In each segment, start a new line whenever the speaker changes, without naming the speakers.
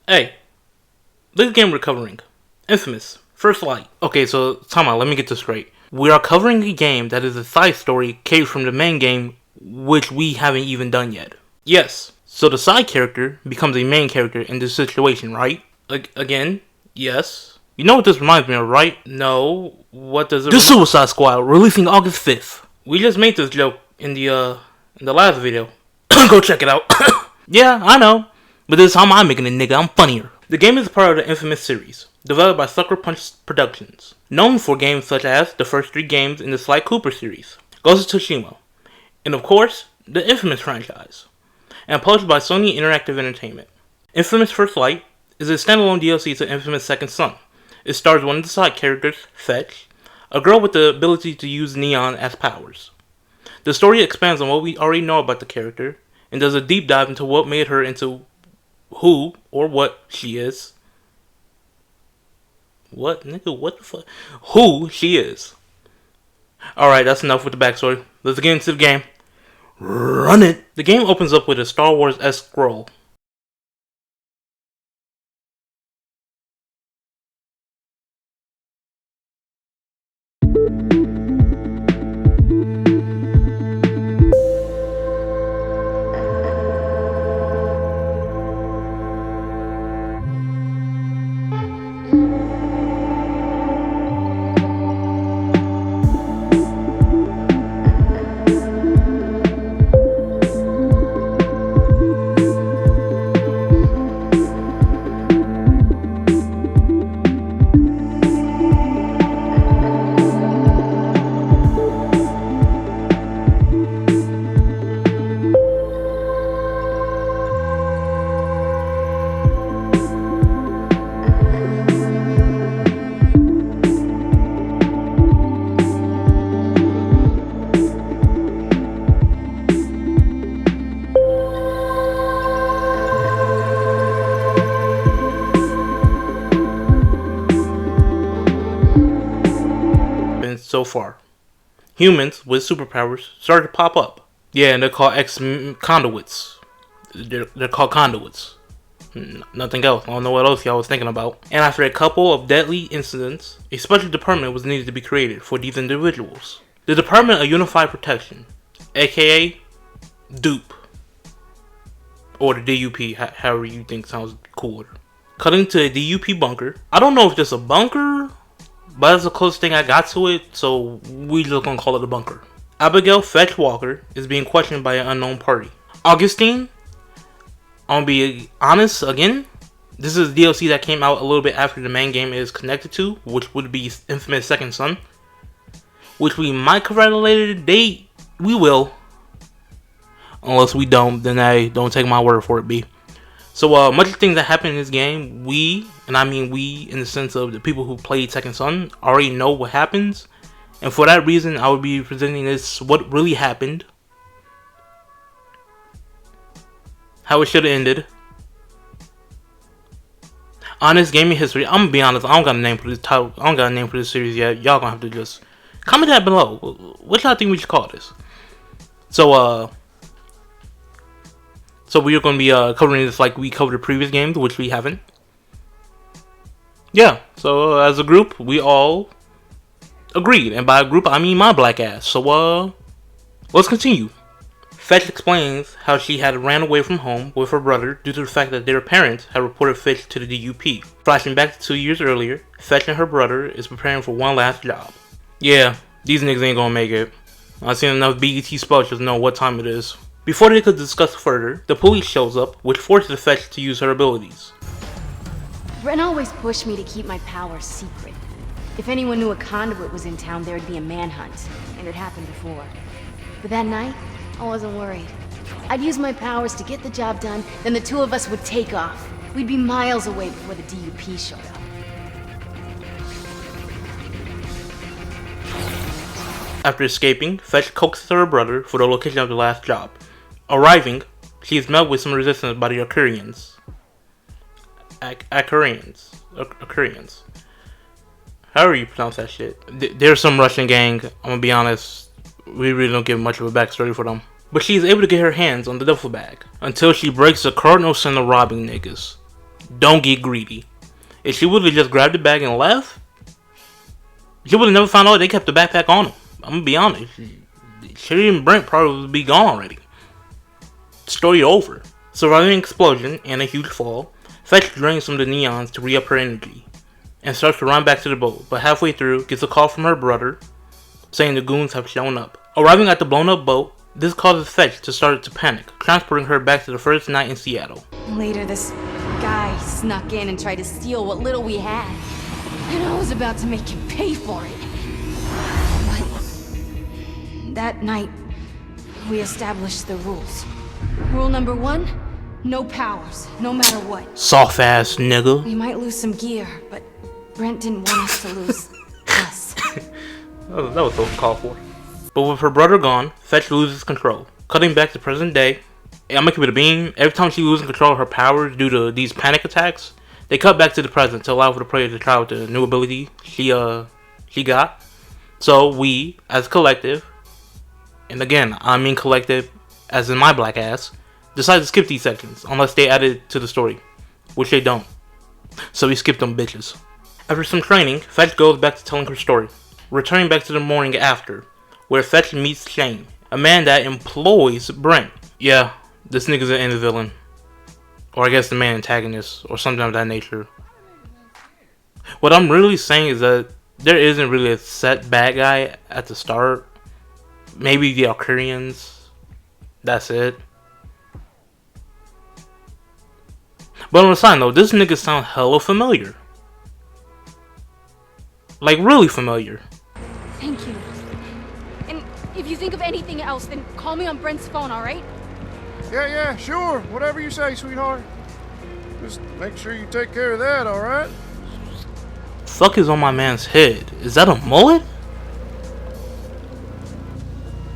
Hey, look at the game we're covering. Infamous. First Light. Okay, so time out, let me get this straight. We are covering a game that is a side story came from the main game, which we haven't even done yet. Yes, so the side character becomes a main character in this situation, right? Again, yes. You know what this reminds me of, right? No, what does it The Suicide Squad, releasing August 5th. We just made this joke in the last video. Go check it out. Yeah, I know. But this time I'm making it, nigga. I'm funnier. The game is part of the Infamous series, developed by Sucker Punch Productions, known for games such as the first 3 games in the Sly Cooper series, Ghost of Tsushima, and of course, the Infamous franchise, and published by Sony Interactive Entertainment. Infamous First Light is a standalone DLC to Infamous Second Son. It stars one of the side characters, Fetch, a girl with the ability to use neon as powers. The story expands on what we already know about the character, and does a deep dive into what made her into who or what she is. What, nigga? What the fuck? Who she is. Alright, that's enough with the backstory. Let's get into the game. Run it! The game opens up with a Star Wars-esque scroll. So far, humans with superpowers started to pop up. Yeah, and they're called conduits. They're called conduits. Nothing else. I don't know what else y'all was thinking about. And after a couple of deadly incidents, a special department was needed to be created for these individuals. The Department of Unified Protection, aka DUP, or the DUP, however you think sounds cooler. Cutting to a DUP bunker. I don't know if it's a bunker, but that's the closest thing I got to it, so we just gonna call it a bunker. Abigail Fetch Walker is being questioned by an unknown party. Augustine, I'm gonna be honest again, this is DLC that came out a little bit after the main game is connected to, which would be Infamous Second Son, which we might cover at a later date. We will. Unless we don't, then I don't take my word for it, B. So much of the things that happen in this game, we, and I mean we in the sense of the people who played Second Son, already know what happens. And for that reason, I would be presenting this, what really happened, how it should have ended. Honest gaming history. I'm gonna be honest, I don't got a name for this title. I don't got a name for this series yet. Y'all gonna have to just comment that below. What y'all think we should call this? So we are going to be covering this like we covered the previous games, which we haven't. Yeah, so as a group, we all agreed. And by a group, I mean my black ass. So, let's continue. Fetch explains how she had ran away from home with her brother due to the fact that their parents had reported Fetch to the DUP. Flashing back to 2 years earlier, Fetch and her brother is preparing for one last job. Yeah, these niggas ain't gonna make it. I've seen enough BET spots to know what time it is. Before they could discuss further, the police shows up, which forces Fetch to use her abilities.
Ren always pushed me to keep my powers secret. If anyone knew a conduit was in town, there'd be a manhunt, and it happened before. But that night, I wasn't worried. I'd use my powers to get the job done, then the two of us would take off. We'd be miles away before the DUP showed up.
After escaping, Fetch coaxes her brother for the location of the last job. Arriving, she is met with some resistance by the Akurians. Akurians. However you pronounce that shit. There's some Russian gang, I'm gonna be honest, we really don't give much of a backstory for them. But she is able to get her hands on the duffel bag, until she breaks the cardinal sin of robbing niggas. don't get greedy. If she would have just grabbed the bag and left, she would have never found out they kept the backpack on him. I'm gonna be honest. She and Brent probably would be gone already. Story over. Surviving an explosion and a huge fall, Fetch drains some of the neons to re-up her energy and starts to run back to the boat, but halfway through gets a call from her brother saying the goons have shown up. Arriving at the blown up boat, this causes Fetch to start to panic, transporting her back to the first night in Seattle.
Later, this guy snuck in and tried to steal what little we had. And I was about to make him pay for it. But that night, we established the rules. Rule number 1, no powers, no matter what.
Soft ass nigga.
We might lose some gear, but Brent didn't want us to lose us.
That was so called for. But with her brother gone, Fetch loses control. Cutting back to present day, I'm gonna keep it a beam. Every time she loses control of her powers due to these panic attacks, they cut back to the present to allow for the player to try out the new ability she got. So we, as a collective, and again, I mean collective as in my black ass, decide to skip these sections unless they add it to the story, which they don't. So we skip them bitches. After some training, Fetch goes back to telling her story, returning back to the morning after, where Fetch meets Shane, a man that employs Brent. Yeah, this nigga's an end villain. Or I guess the main antagonist, or something of that nature. What I'm really saying is that there isn't really a set bad guy at the start. Maybe the Alcurians. That's it. But on the side note, this nigga sound hella familiar. Like really familiar.
Thank you. And if you think of anything else, then call me on Brent's phone, alright?
Yeah, sure. Whatever you say, sweetheart. Just make sure you take care of that, alright?
Fuck is on my man's head? Is that a mullet?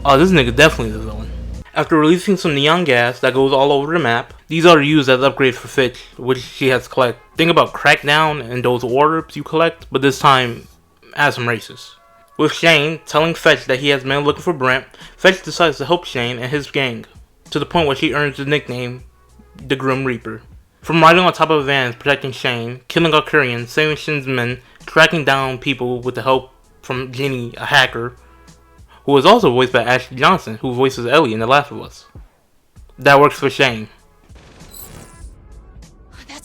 Oh, this nigga definitely the villain. After releasing some neon gas that goes all over the map, these are used as upgrades for Fitch, which she has to collect. Think about Crackdown and those orbs you collect, but this time as some races. With Shane telling Fetch that he has been looking for Brent, Fetch decides to help Shane and his gang, to the point where she earns the nickname, the Grim Reaper. From riding on top of vans protecting Shane, killing Alcurians, saving Shane's men, tracking down people with the help from Jenny, a hacker, who was also voiced by Ashley Johnson, who voices Ellie in The Last of Us. That works for Shane.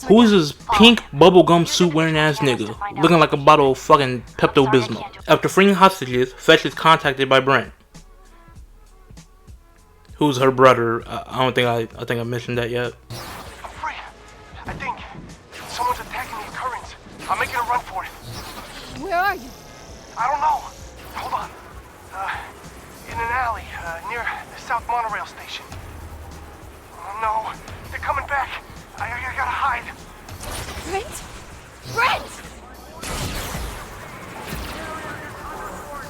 Who is this pink bubblegum suit wearing ass nigga, looking like a bottle of fucking Pepto-Bismol? After freeing hostages, Fetch is contacted by Brent, who's her brother. I think I mentioned that yet.
I'm free. I think someone's attacking the Currents. I'm making a run for it.
Where are you?
I don't know. Hold on. In an alley near the South Monorail station. Oh no, they're coming back. I gotta hide.
Brent? Brent!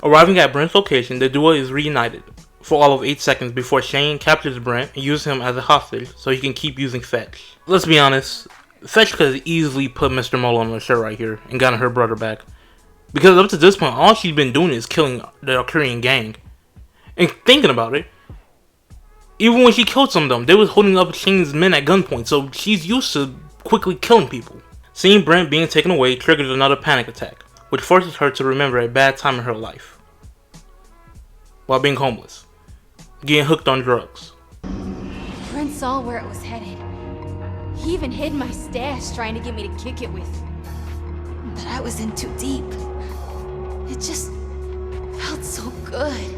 Arriving at Brent's location, the duo is reunited for all of 8 seconds before Shane captures Brent and uses him as a hostage so he can keep using Fetch. Let's be honest, Fetch could have easily put Mr. Mole on the shirt right here and gotten her brother back. Because up to this point, all she's been doing is killing the Alcurian gang. And thinking about it, even when she killed some of them, they was holding up Shane's men at gunpoint, so she's used to quickly killing people. Seeing Brent being taken away triggers another panic attack, which forces her to remember a bad time in her life. While being homeless. Getting hooked on drugs.
Brent saw where it was headed. He even hid my stash trying to get me to kick it with. But I was in too deep. It just felt so good.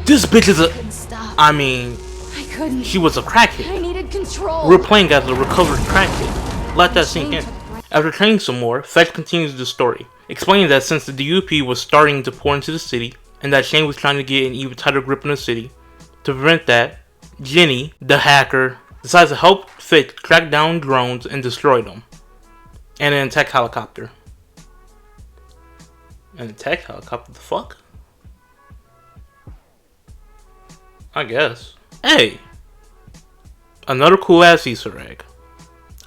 This bitch is
I couldn't stop.
I mean,
I couldn't.
she was a crackhead.
I needed control.
We're playing as a recovered crackhead. Let that sink in. After training some more, Fetch continues the story, explaining that since the DUP was starting to pour into the city, and that Shane was trying to get an even tighter grip on the city, to prevent that, Jenny, the hacker, decides to help Fitch track down drones and destroy them. And an attack helicopter. An attack helicopter? The fuck? I guess. Hey! Another cool ass Easter egg.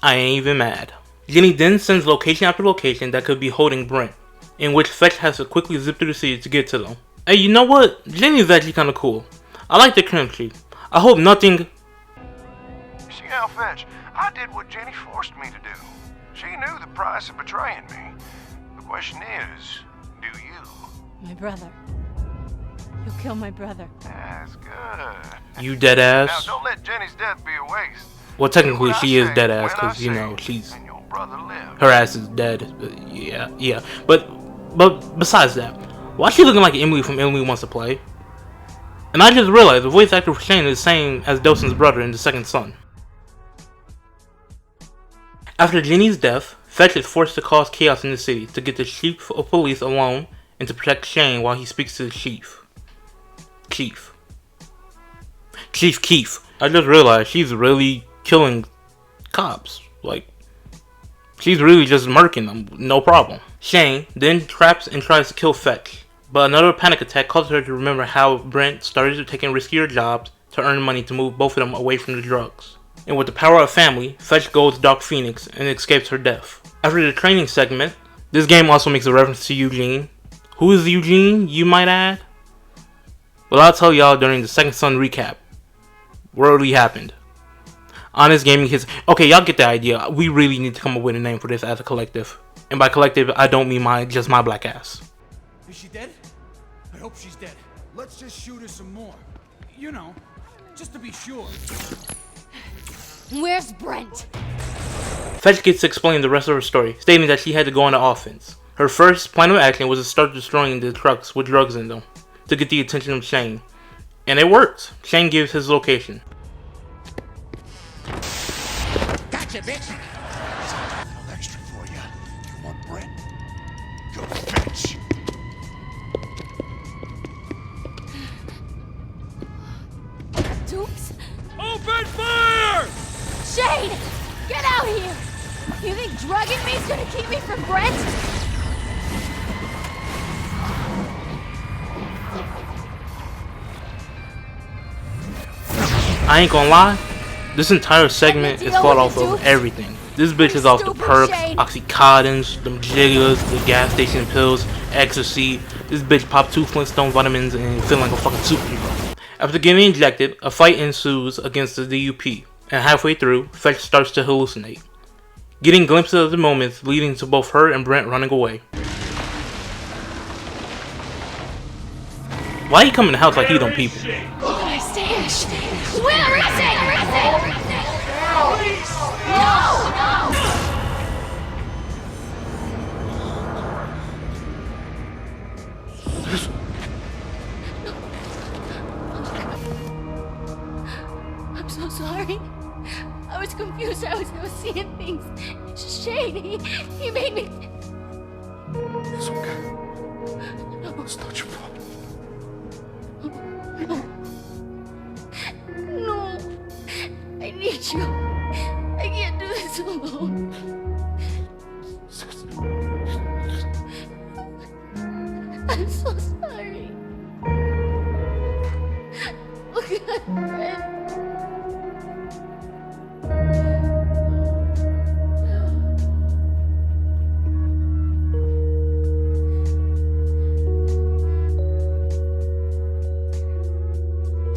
I ain't even mad. Jenny then sends location after location that could be holding Brent, in which Fetch has to quickly zip through the city to get to them. Hey, you know what? Jenny's actually kinda cool. I like the chemistry. I hope nothing...
Yeah, Fetch. I did what Jenny forced me to do. She knew the price of betraying me. The question is, do you?
My brother. You'll kill my brother.
That's good.
You dead
Now,
ass.
don't let Jenny's death be a waste.
Well, technically,
Do what
she
I
is
say
dead ass
when I
because, you
say,
know, she's.
and your brother lives.
Her ass is dead. Yeah. But besides that, why is she looking like Emily from Emily Wants to Play? And I just realized the voice actor for Shane is the same as Dawson's brother in The Second Son. After Jenny's death, Fetch is forced to cause chaos in the city to get the chief of police alone and to protect Shane while he speaks to the chief. Chief Keef. I just realized she's really killing cops. Like, she's really just murking them, no problem. Shane then traps and tries to kill Fetch, but another panic attack causes her to remember how Brent started taking riskier jobs to earn money to move both of them away from the drugs. And with the power of family, Fetch goes Dark Phoenix and escapes her death. After the training segment, this game also makes a reference to Eugene. Who is Eugene, you might add? Well, I'll tell y'all during the Second Son recap what really happened. Honest Gaming hits. Okay, y'all get the idea. We really need to come up with a name for this as a collective. And by collective, I don't mean just my black ass.
Is she dead? I hope she's dead. Let's just shoot her some more. You know, just to be sure.
Where's Brent?
Fetch gets to explain the rest of her story, stating that she had to go on the offense. Her first plan of action was to start destroying the trucks with drugs in them, to get the attention of Shane. And it worked. Shane gives his location.
Gotcha, bitch!
A little extra for you. You want Brent? Go fetch.
Dukes?
Open fire!
Shane! Get out here! You think drugging me is gonna keep me from Brent?
I ain't gonna lie, this entire segment is fought off of everything. This bitch is off the perks, oxycontins, them jiggers, the gas station pills, ecstasy. This bitch popped 2 Flintstone vitamins and feeling like a fucking superhero. After getting injected, a fight ensues against the DUP, and halfway through, Fetch starts to hallucinate, getting glimpses of the moments leading to both her and Brent running away. Why he come in the house like he don't people?
I stand. Where is it? No! I'm so sorry. I was confused. I was seeing things. Shane, he made me.
It's okay. It's not your fault.
No. I need you. I can't do this alone. I'm so sorry. Look at Brent.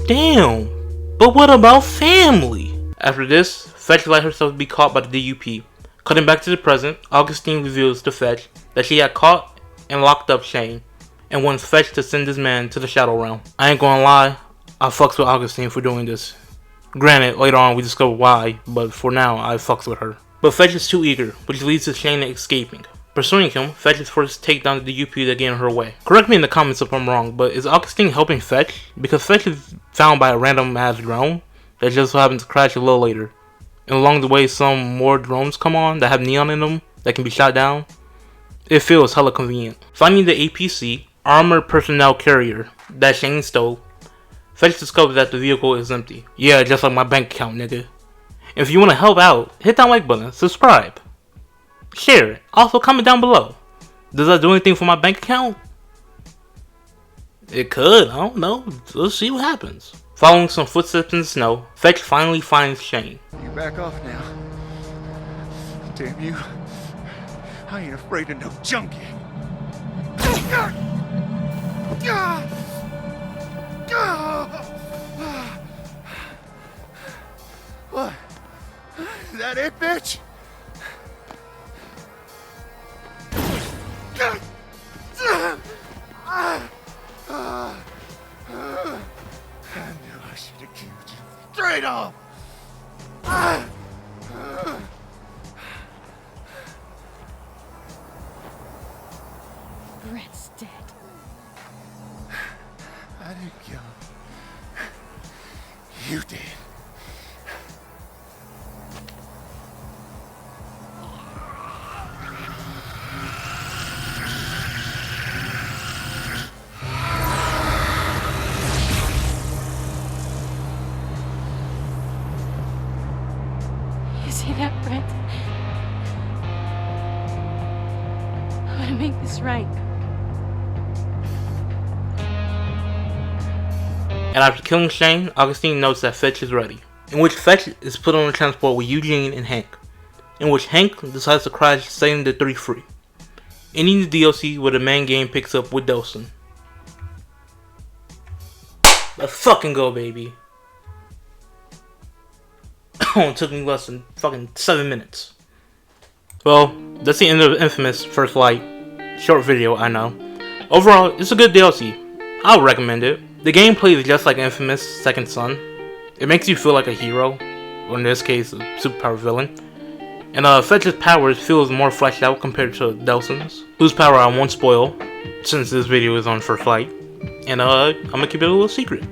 Damn, but what about family? After this, Fetch let herself be caught by the DUP. Cutting back to the present, Augustine reveals to Fetch that she had caught and locked up Shane, and wants Fetch to send this man to the Shadow Realm. I ain't gonna lie, I fucks with Augustine for doing this. Granted, later on we discover why, but for now, I fucks with her. But Fetch is too eager, which leads to Shane escaping. Pursuing him, Fetch is forced to take down the DUP to get in her way. Correct me in the comments if I'm wrong, but is Augustine helping Fetch? Because Fetch is found by a random ass drone that just so happens to crash a little later. And along the way, some more drones come on that have neon in them that can be shot down. It feels hella convenient. Finding the APC, Armored Personnel Carrier, that Shane stole, Fetch discovers that the vehicle is empty. Yeah, just like my bank account, nigga. If you want to help out, hit that like button, subscribe, share it. Also, comment down below. Does that do anything for my bank account? It could, I don't know. Let's see what happens. Following some footsteps in the snow, Fetch finally finds Shane.
You back off now. Damn you. I ain't afraid of no junkie. What? That it, bitch? I knew I should have killed you. Straight off!
Brett's dead.
I didn't kill him. You did.
You see that, Brett? I'm gonna make this right.
And after killing Shane, Augustine notes that Fetch is ready, in which Fetch is put on a transport with Eugene and Hank, in which Hank decides to crash, setting the three free, ending the DLC where the main game picks up with Delson. Let's fucking go, baby. It took me less than fucking 7 minutes. Well, that's the end of Infamous First Light. Short video, I know. Overall, it's a good DLC. I would recommend it. The gameplay is just like Infamous Second Son. It makes you feel like a hero, or in this case, a superpower villain. And Fetch's powers feels more fleshed out compared to Delson's, whose power I won't spoil, since this video is on First Light. And I'm gonna keep it a little secret.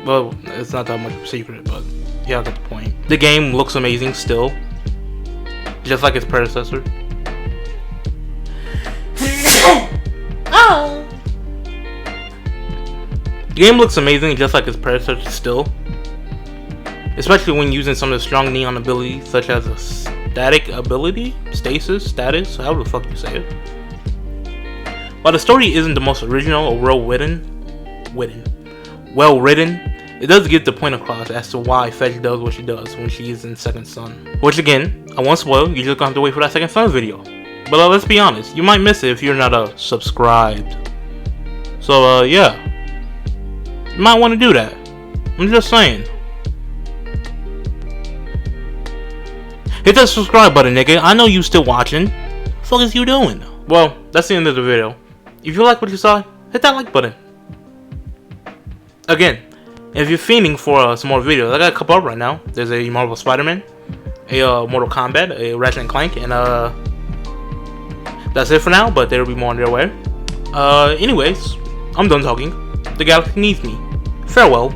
Well, it's not that much of a secret, but yeah, I got the point. The game looks amazing still, just like its predecessor. The game looks amazing just like its predecessor still, especially when using some of the strong neon abilities such as a static ability, stasis, status, however the fuck you say it. While the story isn't the most original or well written, it does get the point across as to why Fetch does what she does when she is in Second Son. Which again, I won't spoil, you just gonna have to wait for that Second Son video. But let's be honest, you might miss it if you're not subscribed. So yeah. You might want to do that. I'm just saying. Hit that subscribe button, nigga. I know you still watching. What the fuck is you doing? Well, that's the end of the video. If you like what you saw, hit that like button. Again, if you're fiending for some more videos, I got a couple up right now. There's a Marvel Spider-Man, a Mortal Kombat, a Ratchet and Clank, and that's it for now, but there will be more on their way. Anyways, I'm done talking. The galaxy needs me. Farewell.